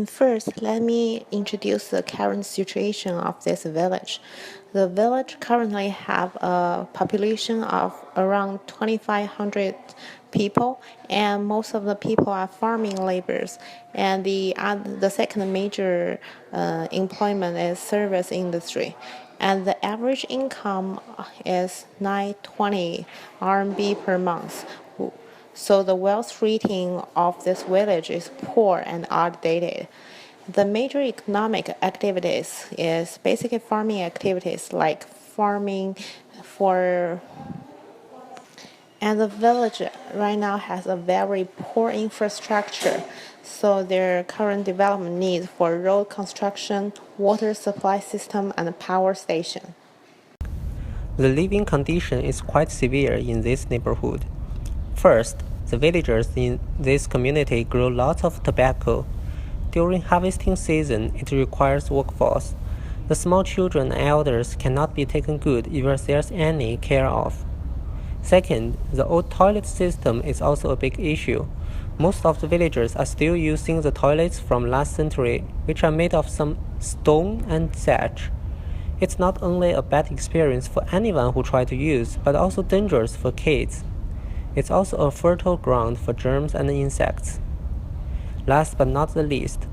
First, let me introduce the current situation of this village. The village currently have a population of around 2,500 people, and most of the people are farming laborers. And the second major employment is service industry. And the average income is 920 RMB per month. So the wealth rating of this village is poor and outdated. The major economic activities is basically farming activities like farming for and the village right now has a very poor infrastructure, so their current development needs for road construction, water supply system, and power station. The living condition is quite severe in this neighborhood. First, the villagers in this community grow lots of tobacco. During harvesting season, it requires workforce. The small children and elders cannot be taken good if there's any care of. Second, the old toilet system is also a big issue. Most of the villagers are still using the toilets from last century, which are made of some stone and thatch. It's not only a bad experience for anyone who tries to use, but also dangerous for kids. It's also a fertile ground for germs and insects. Last but not the least,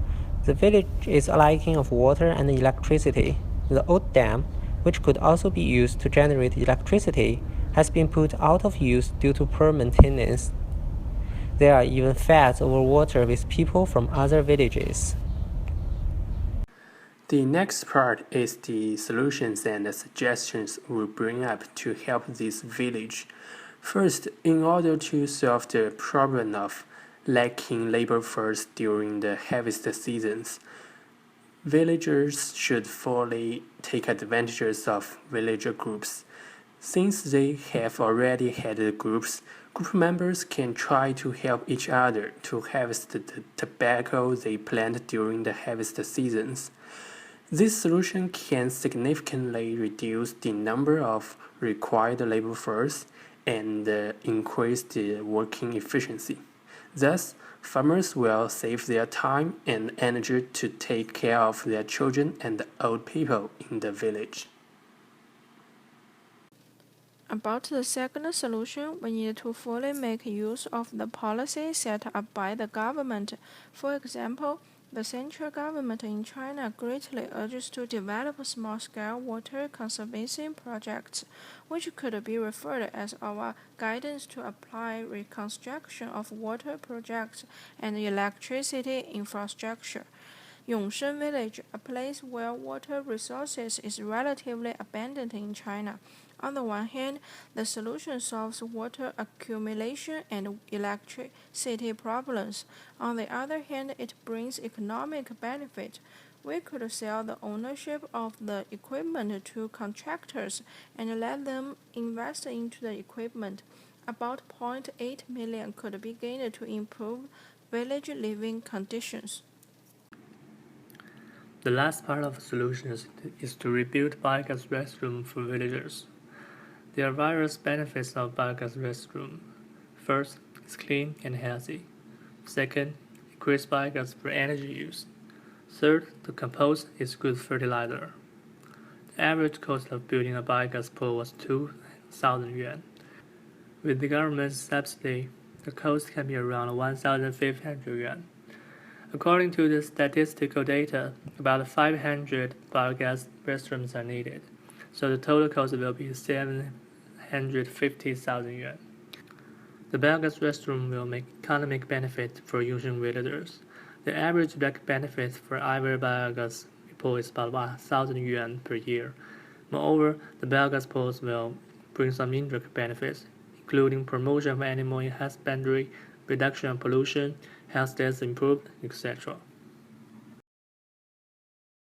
the village is lacking of water and electricity. The old dam, which could also be used to generate electricity, has been put out of use due to poor maintenance. There are even fights over water with people from other villages. The next part is the solutions and the suggestions we bring up to help this village. First, in order to solve the problem of lacking labor force during the harvest seasons, villagers should fully take advantage of villager groups. Since they have already had groups, group members can try to help each other to harvest the tobacco they plant during the harvest seasons. This solution can significantly reduce the number of required labor force and increase the working efficiency. Thus, farmers will save their time and energy to take care of their children and old people in the village. About the second solution, we need to fully make use of the policy set up by the government. For example, the central government in China greatly urges to develop small-scale water conservation projects, which could be referred as our guidance to apply reconstruction of water projects and electricity infrastructure. Yongsheng Village, a place where water resources is relatively abundant in China. On the one hand, the solution solves water accumulation and electricity problems. On the other hand, it brings economic benefit. We could sell the ownership of the equipment to contractors and let them invest into the equipment. About 0.8 million could be gained to improve village living conditions. The last part of the solutions is to rebuild biogas restroom for villagers. There are various benefits of biogas restroom. First, it's clean and healthy. Second, increased biogas for energy use. Third, the compost is good fertilizer. The average cost of building a biogas pool was 2,000 yuan. With the government's subsidy, the cost can be around 1,500 yuan. According to the statistical data, about 500 biogas restrooms are needed, so the total cost will be 750,000 yuan. The biogas restroom will make economic benefit for Yongsheng villagers. The average benefit for every biogas pool is about 1,000 yuan per year. Moreover, the biogas pools will bring some indirect benefits, including promotion of animal husbandry, reduction of pollution, health status improved, etc.